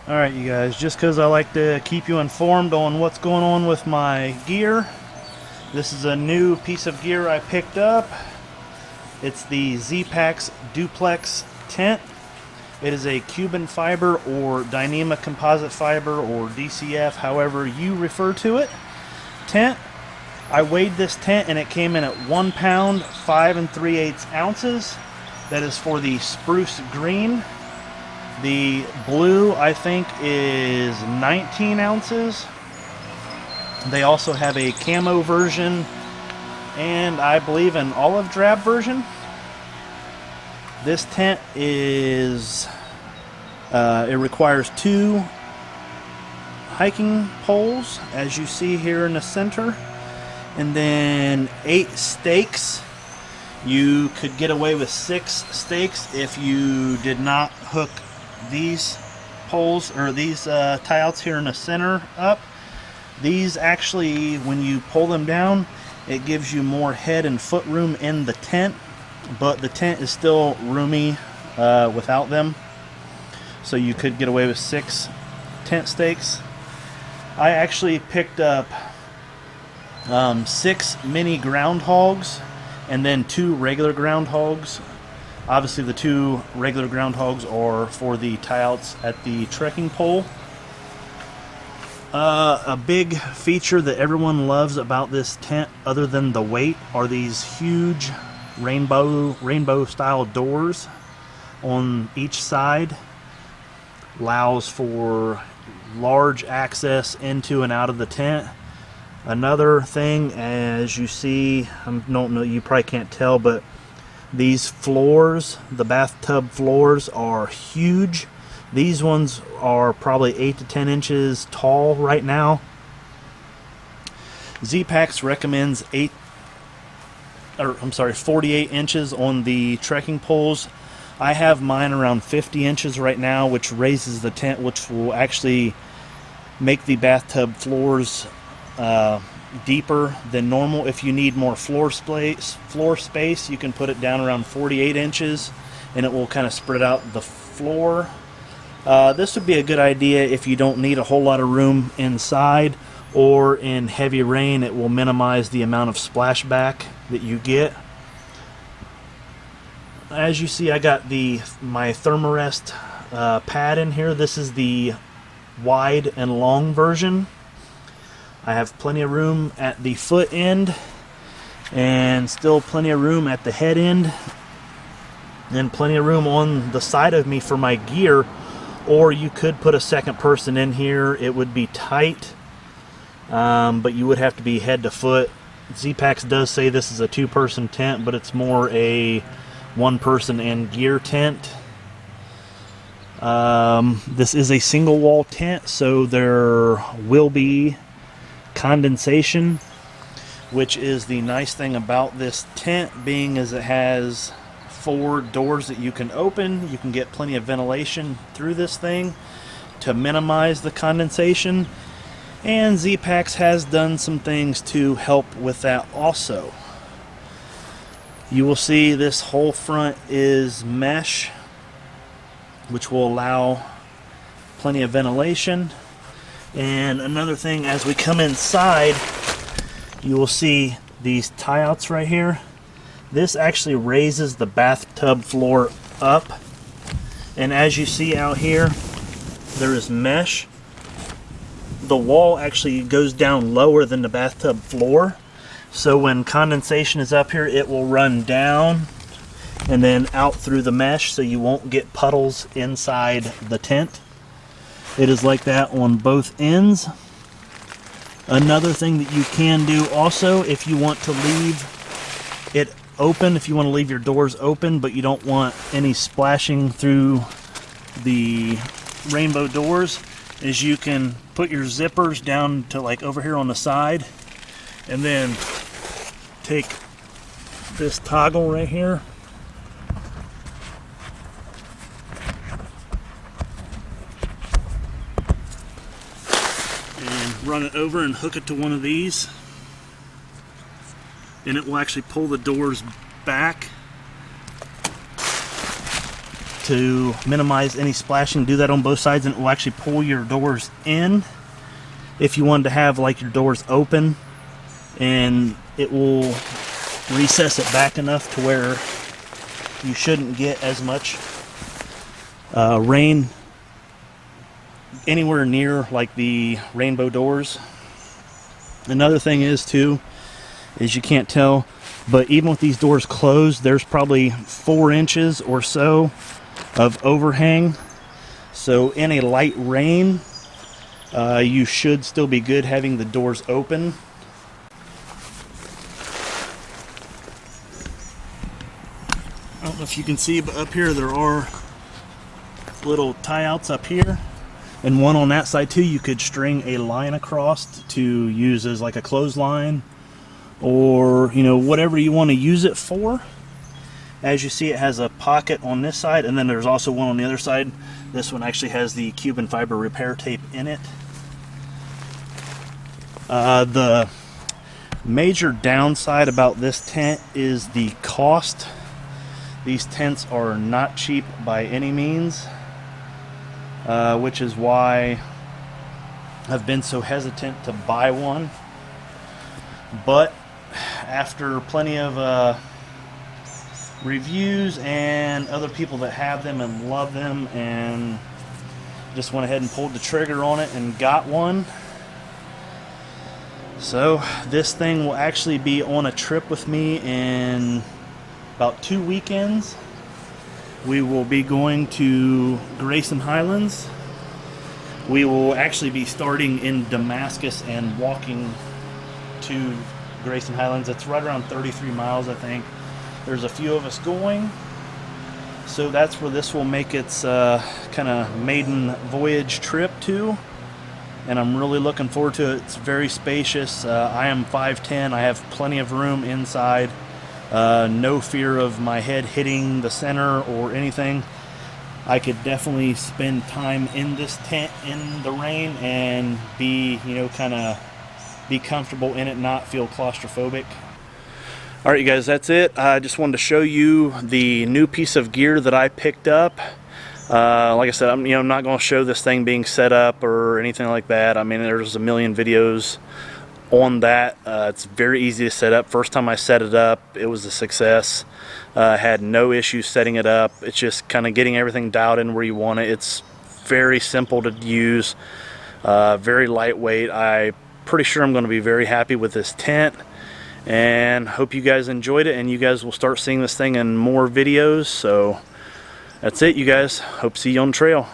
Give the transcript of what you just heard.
Alright you guys, just because I like to keep you informed on what's going on with my gear, this is a new piece of gear I picked up. It's the Zpacks Duplex tent. It is a Cuban fiber or Dyneema composite fiber or DCF, however you refer to it, tent. I weighed this tent and it came in at 1 pound 5 3/8 ounces. That is for the spruce green. The blue, I think, is 19 ounces. They also have a camo version and I believe an olive drab version. This tent is, it requires 2 hiking poles, as you see here in the center, and then 8 stakes. You could get away with 6 stakes if you did not hook these poles or these tie-outs here in the center up. These actually, when you pull them down, it gives you more head and foot room in the tent, but the tent is still roomy without them, so you could get away with 6 tent stakes. I actually picked up 6 mini groundhogs and then 2 regular groundhogs. Obviously the 2 regular groundhogs are for the tie-outs at the trekking pole. A big feature that everyone loves about this tent, other than the weight, are these huge rainbow style doors on each side. Allows for large access into and out of the tent. Another thing, as you see, I don't know, you probably can't tell, but these floors, the bathtub floors, are huge. These ones are probably 8 to 10 inches tall right now. Zpacks recommends 48 inches on the trekking poles. I have mine around 50 inches right now, which raises the tent, which will actually make the bathtub floors deeper than normal. If you need more floor space, you can put it down around 48 inches and it will kind of spread out the floor. This would be a good idea if you don't need a whole lot of room inside, or in heavy rain it will minimize the amount of splashback that you get. As you see, I got my Thermarest pad in here. This is the wide and long version. I have plenty of room at the foot end and still plenty of room at the head end, and plenty of room on the side of me for my gear. Or you could put a second person in here. It would be tight, but you would have to be head to foot. Zpacks does say this is a 2-person tent, but it's more a 1-person and gear tent. This is a single wall tent, so there will be condensation, which is the nice thing about this tent, being as it has 4 doors that you can open. You can get plenty of ventilation through this thing to minimize the condensation, and Zpacks has done some things to help with that also. You will see this whole front is mesh, which will allow plenty of ventilation. And another thing, as we come inside, you will see these tie-outs right here. This actually raises the bathtub floor up, and as you see out here, there is mesh. The wall actually goes down lower than the bathtub floor, so when condensation is up here, it will run down and then out through the mesh, so you won't get puddles inside the tent. It is like that on both ends. Another thing that you can do also, if you want to leave it open, if you want to leave your doors open but you don't want any splashing through the rainbow doors, is you can put your zippers down to like over here on the side, and then take this toggle right here and run it over and hook it to one of these, and it will actually pull the doors back to minimize any splashing. Do that on both sides, and it will actually pull your doors in if you wanted to have like your doors open, and it will recess it back enough to where you shouldn't get as much rain anywhere near like the rainbow doors. Another thing is too, is you can't tell, but even with these doors closed, there's probably 4 inches or so of overhang. So in a light rain, you should still be good having the doors open. I don't know if you can see, but up here there are little tie outs up here, and one on that side too. You could string a line across to use as like a clothesline, or you know, whatever you want to use it for. As you see, it has a pocket on this side, and then there's also one on the other side. This one actually has the Cuban fiber repair tape in it. The major downside about this tent is the cost. These tents are not cheap by any means, which is why I've been so hesitant to buy one. But after plenty of reviews and other people that have them and love them, and just went ahead and pulled the trigger on it and got one. So this thing will actually be on a trip with me in about 2 weekends. We will be going to Grayson Highlands. We will actually be starting in Damascus and walking to Grayson Highlands. It's right around 33 miles, I think. There's a few of us going, so that's where this will make its kind of maiden voyage trip to, and I'm really looking forward to it. It's very spacious. I am 5'10". I have plenty of room inside. No fear of my head hitting the center or anything. I could definitely spend time in this tent in the rain and be, you know, kind of be comfortable in it, not feel claustrophobic. All right, you guys, that's it. I just wanted to show you the new piece of gear that I picked up. Like I said, I'm not going to show this thing being set up or anything like that. I mean, there's a million videos on that. It's very easy to set up. First time I set it up, it was a success. Had no issues setting it up. It's just kind of getting everything dialed in where you want it. It's very simple to use, very lightweight. I'm pretty sure I'm going to be very happy with this tent, and hope you guys enjoyed it, and you guys will start seeing this thing in more videos. So that's it, you guys. Hope to see you on the trail.